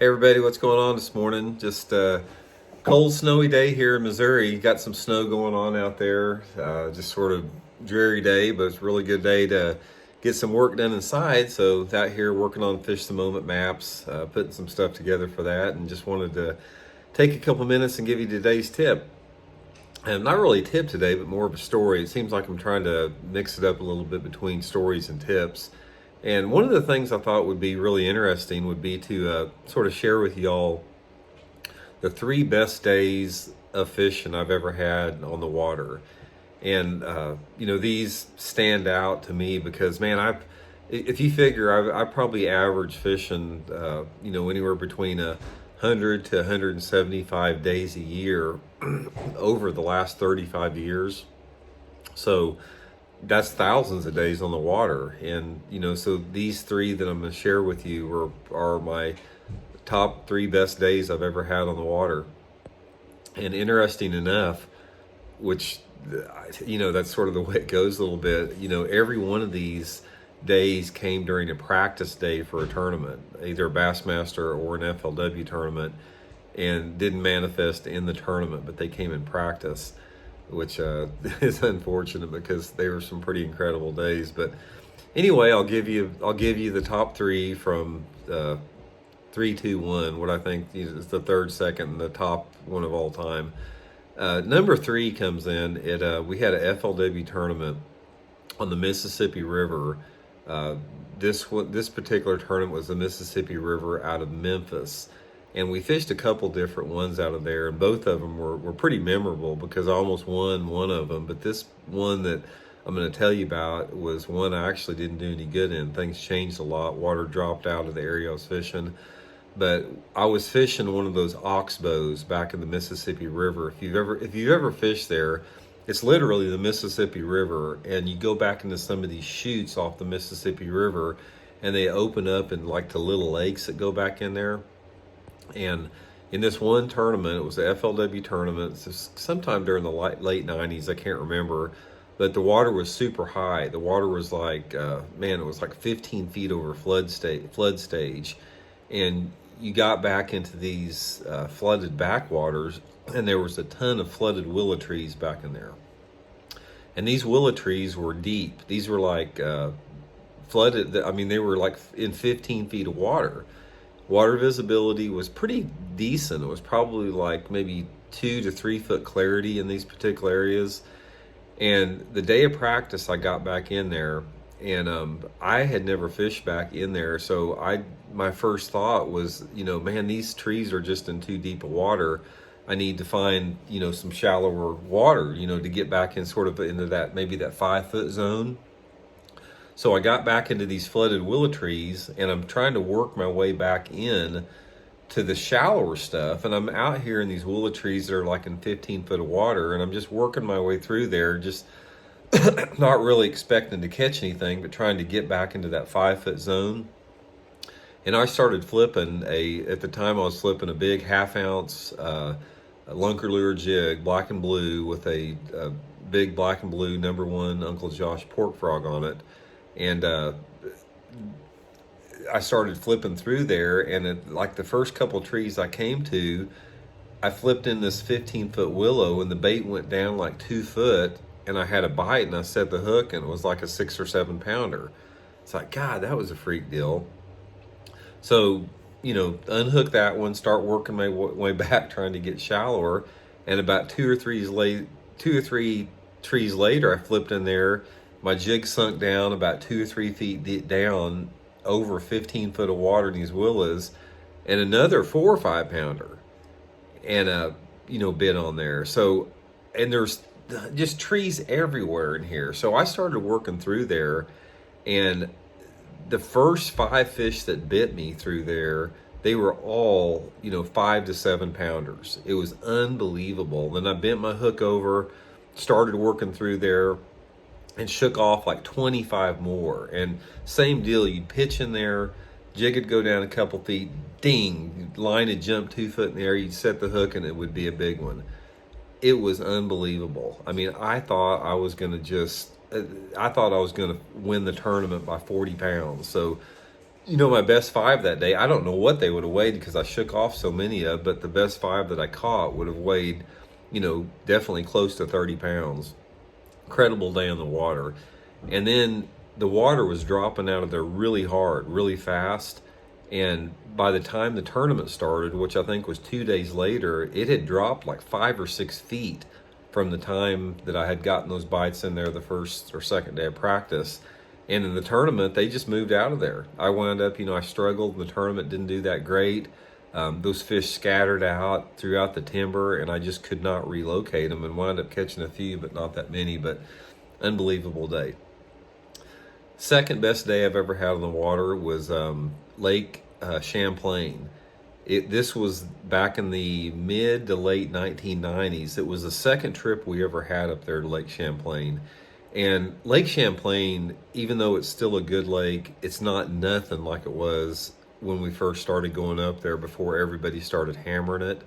Hey everybody, what's going on this morning? Just a cold, snowy day here in Missouri. Got some snow going on out there. Just sort of dreary day, but it's a really good day to get some work done inside. So out here working on Fish the Moment maps, putting some stuff together for that, and just wanted to take a couple minutes and give you today's tip. And not really a tip today, but more of a story. It seems like I'm trying to mix it up a little bit between stories and tips. And one of the things I thought would be really interesting would be to sort of share with y'all the 3 best days of fishing I've ever had on the water. And, these stand out to me because, man, if you figure, I probably average fishing, anywhere between 100 to 175 days a year over the last 35 years. So that's thousands of days on the water. And, so these three that I'm going to share with you are my top 3 best days I've ever had on the water. And interesting enough, which, that's sort of the way it goes a little bit, every one of these days came during a practice day for a tournament, either a Bassmaster or an FLW tournament, and didn't manifest in the tournament, but they came in practice, which is unfortunate because they were some pretty incredible days. But anyway, I'll give you the top three from 3, 2, 1. What I think is the third, second, and the top one of all time. Number 3 comes in. We had a FLW tournament on the Mississippi River. This particular tournament was the Mississippi River out of Memphis. And we fished a couple different ones out of there, and both of them were pretty memorable because I almost won one of them. But this one that I'm going to tell you about was one I actually didn't do any good in. Things changed a lot. Water dropped out of the area I was fishing. But I was fishing one of those oxbows back in the Mississippi River. If you've ever fished there, it's literally the Mississippi River, and you go back into some of these chutes off the Mississippi River, and they open up in like the little lakes that go back in there. And in this one tournament, it was the FLW tournament, sometime during the late 90s, I can't remember, but the water was super high. The water was like, it was like 15 feet over flood stage. And you got back into these flooded backwaters, and there was a ton of flooded willow trees back in there. And these willow trees were deep. These were like flooded. I mean, they were like in 15 feet of water. Water visibility was pretty decent. It was probably like maybe 2 to 3 foot clarity in these particular areas. And the day of practice, I got back in there, and I had never fished back in there. So my first thought was, man, these trees are just in too deep of water. I need to find, some shallower water, to get back in sort of into that, maybe that 5 foot zone. So I got back into these flooded willow trees, and I'm trying to work my way back in to the shallower stuff. And I'm out here in these willow trees that are like in 15 foot of water, and I'm just working my way through there, just not really expecting to catch anything, but trying to get back into that 5 foot zone. And I started flipping at the time I was flipping a big 1/2 ounce lunker lure jig, black and blue, with a big black and blue #1 Uncle Josh pork frog on it. And I started flipping through there, and like the first couple of trees I came to, I flipped in this 15 foot willow, and the bait went down like 2 foot, and I had a bite, and I set the hook, and it was like a 6 or 7 pounder. It's like, God, that was a freak deal. So, unhook that one, start working my way back, trying to get shallower. And about 2 or 3 trees later, I flipped in there. My jig sunk down about 2 or 3 feet down over 15 foot of water in these willows, and another 4 or 5 pounder, and bit on there. So, and there's just trees everywhere in here. So I started working through there, and the first 5 fish that bit me through there, they were all, 5 to 7 pounders. It was unbelievable. Then I bent my hook over, started working through there, and shook off like 25 more. And same deal, you'd pitch in there, jig would go down a couple feet, ding, line would jump 2 foot in the air, you'd set the hook, and it would be a big one. It was unbelievable. I mean, I thought I was going to win the tournament by 40 pounds. So My best five that day, I don't know what they would have weighed because I shook off so many of, but the best five that I caught would have weighed, definitely close to 30 pounds. Incredible day on the water. And then the water was dropping out of there really hard, really fast. And by the time the tournament started, which I think was 2 days later, it had dropped like 5 or 6 feet from the time that I had gotten those bites in there the first or second day of practice. And in the tournament, they just moved out of there. I wound up, I struggled in the tournament, didn't do that great. Those fish scattered out throughout the timber, and I just could not relocate them and wound up catching a few, but not that many. But unbelievable day. Second best day I've ever had on the water was Lake Champlain. This was back in the mid to late 1990s. It was the second trip we ever had up there to Lake Champlain. And Lake Champlain, even though it's still a good lake, it's not nothing like it was when we first started going up there before everybody started hammering it.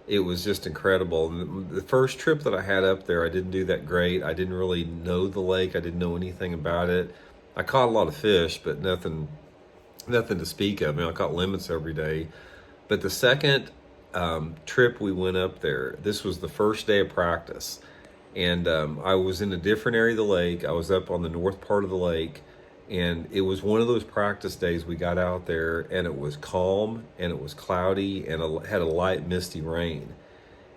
It was just incredible. And the first trip that I had up there, I didn't do that great. I didn't really know the lake. I didn't know anything about it. I caught a lot of fish, but nothing to speak of. I caught limits every day. But the second trip we went up there, this was the first day of practice. And I was in a different area of the lake. I was up on the north part of the lake. And it was one of those practice days we got out there, and it was calm, and it was cloudy, and had a light, misty rain.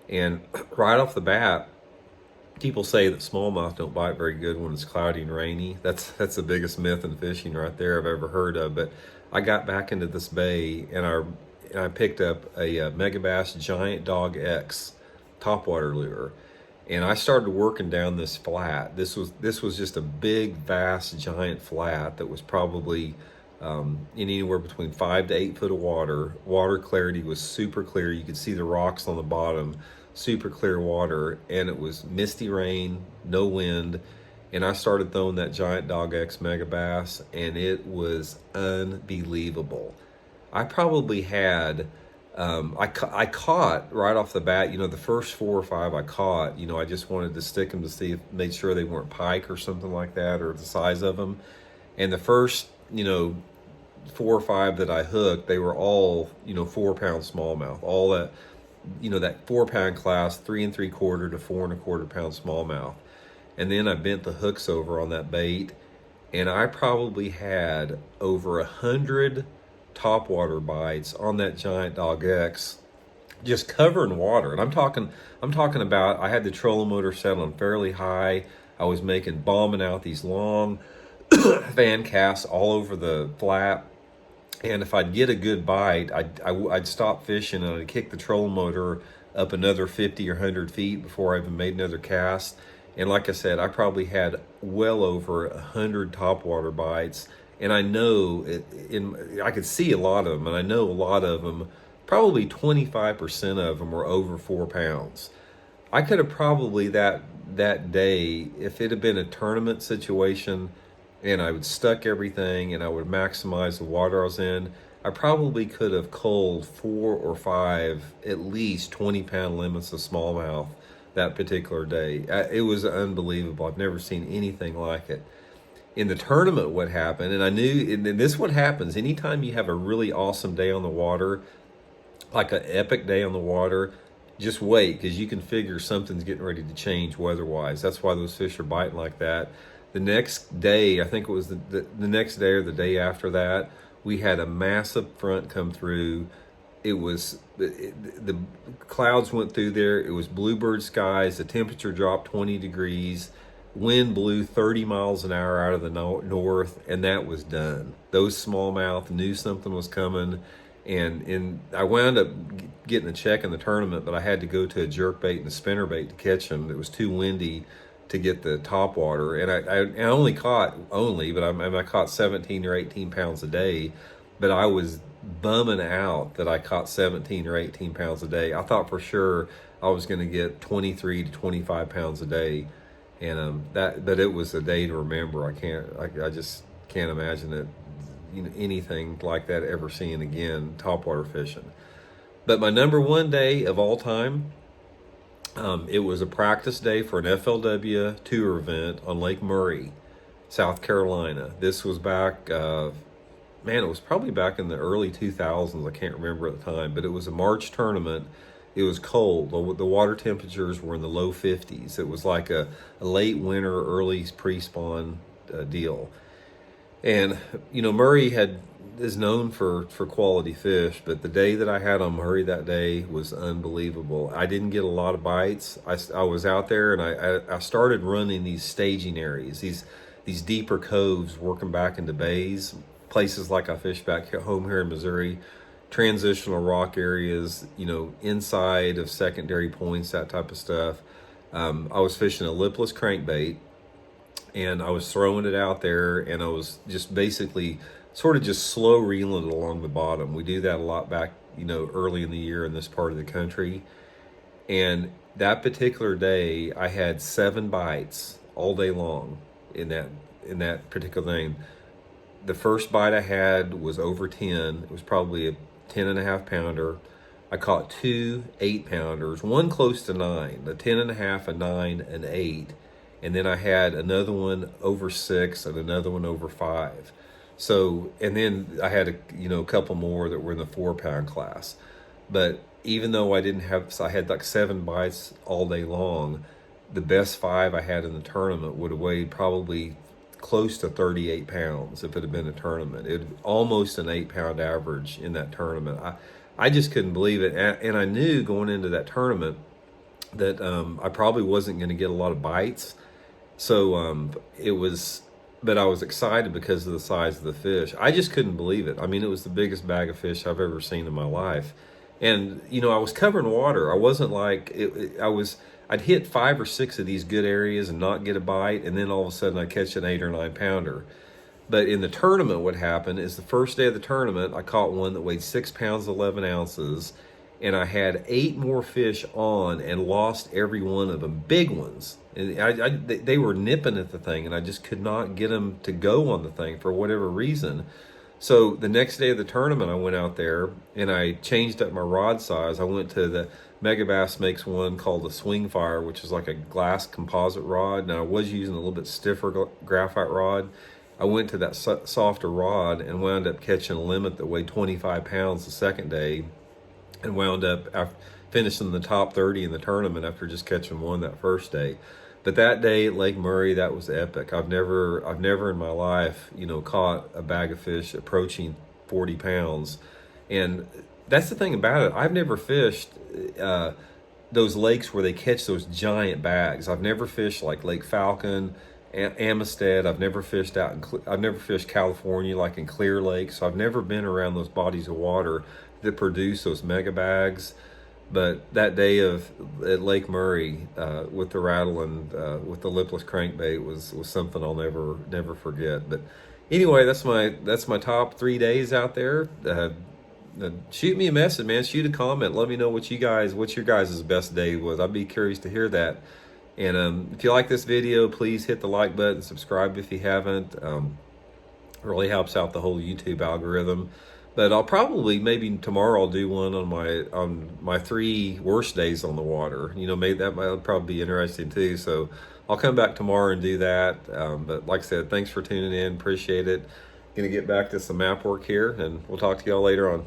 And right off the bat, people say that smallmouth don't bite very good when it's cloudy and rainy. That's the biggest myth in fishing right there I've ever heard of. But I got back into this bay, and I picked up a Megabass Giant Dog X topwater lure. And I started working down this flat. This was just a big, vast, giant flat that was probably in anywhere between 5 to 8 foot of water. Water clarity was super clear. You could see the rocks on the bottom, super clear water. And it was misty rain, no wind. And I started throwing that Giant Dog X Megabass, and it was unbelievable. I probably had... I caught right off the bat, the first 4 or 5 I caught, I just wanted to stick them to see made sure they weren't pike or something like that, or the size of them. And the first, 4 or 5 that I hooked, they were all, 4-pound smallmouth, all that, that 4-pound class, 3 3/4 to 4 1/4 pound smallmouth. And then I bent the hooks over on that bait, and I probably had over 100 topwater bites on that Giant Dog X, just covering water. And I'm talking about, I had the trolling motor set on fairly high. I was bombing out these long fan casts all over the flat. And if I'd get a good bite, I'd stop fishing and I'd kick the trolling motor up another 50 or 100 feet before I even made another cast. And like I said, I probably had well over 100 topwater bites. And I know I could see a lot of them, and I know a lot of them, probably 25% of them were over 4 pounds. I could have probably that day, if it had been a tournament situation and I would stuck everything and I would maximize the water I was in, I probably could have culled 4 or 5, at least 20-pound limits of smallmouth that particular day. It was unbelievable. I've never seen anything like it. In the tournament, what happened, and I knew, and this is what happens anytime you have a really awesome day on the water, like an epic day on the water, just wait, because you can figure something's getting ready to change weather-wise. That's why those fish are biting like that. The next day, I think it was the next day or the day after that, we had a massive front come through. The clouds went through there. It was bluebird skies. The temperature dropped 20 degrees. Wind blew 30 miles an hour out of the north, and that was done. Those smallmouth knew something was coming, and I wound up getting a check in the tournament, but I had to go to a jerkbait and a spinnerbait to catch them. It was too windy to get the topwater, and I only caught, but I caught 17 or 18 pounds a day, but I was bumming out that I caught 17 or 18 pounds a day. I thought for sure I was going to get 23 to 25 pounds a day. And but it was a day to remember. I just can't imagine it, anything like that ever seeing again, topwater fishing. But my number one day of all time, it was a practice day for an FLW tour event on Lake Murray, South Carolina. This was back man, it was probably back in the early 2000s. I can't remember at the time, but it was a March tournament. It was cold. The water temperatures were in the low 50s. It was like a late winter, early pre-spawn deal. And Murray is known for quality fish, but the day that I had on Murray that day was unbelievable. I didn't get a lot of bites. I was out there and I started running these staging areas, these deeper coves, working back into bays, places like I fish back home here in Missouri, transitional rock areas, inside of secondary points, that type of stuff. I was fishing a lipless crankbait, and I was throwing it out there, and I was just basically sort of just slow reeling it along the bottom. We do that a lot back, early in the year in this part of the country. And that particular day, I had 7 bites all day long in that particular thing. The first bite I had was over 10. It was probably a 10.5 pounder. I caught 2 8-pounders, one close to 9, a 10.5, a 9, an 8. And then I had another one over 6 and another one over 5. So, and then I had a couple more that were in the 4-pound class. But even though I had like 7 bites all day long, the best 5 I had in the tournament would have weighed probably close to 38 pounds if it had been a tournament. It almost an 8-pound average in that tournament. I just couldn't believe it. And I knew going into that tournament that I probably wasn't going to get a lot of bites. So but I was excited because of the size of the fish. I just couldn't believe it. I mean, it was the biggest bag of fish I've ever seen in my life. And, I was covering water. I wasn't like, I'd hit 5 or 6 of these good areas and not get a bite. And then all of a sudden I'd catch an 8 or 9 pounder. But in the tournament, what happened is the first day of the tournament, I caught one that weighed 6 pounds, 11 ounces. And I had 8 more fish on and lost every one of them, big ones. And they were nipping at the thing, and I just could not get them to go on the thing for whatever reason. So the next day of the tournament, I went out there and I changed up my rod size. I went to the Megabass makes one called the Swing Fire, which is like a glass composite rod. Now I was using a little bit stiffer graphite rod. I went to that softer rod and wound up catching a limit that weighed 25 pounds the second day, and wound up finishing the top 30 in the tournament after just catching one that first day. But that day at Lake Murray, that was epic. I've never in my life, caught a bag of fish approaching 40 pounds. And that's the thing about it. I've never fished those lakes where they catch those giant bags. I've never fished like Lake Falcon, Amistad. I've never fished California, like in Clear Lake. So I've never been around those bodies of water that produce those mega bags. But that day at Lake Murray with the rattle and with the lipless crankbait was something I'll never forget. But anyway, that's my top 3 days out there. Shoot me a message, man. Shoot a comment. Let me know what your guys' best day was. I'd be curious to hear that. And if you like this video, please hit the like button, subscribe if you haven't. It really helps out the whole YouTube algorithm. But I'll probably, maybe tomorrow, I'll do one on my 3 worst days on the water. Maybe that might probably be interesting too. So I'll come back tomorrow and do that. But like I said, thanks for tuning in. Appreciate it. Gonna get back to some map work here, and we'll talk to y'all later on.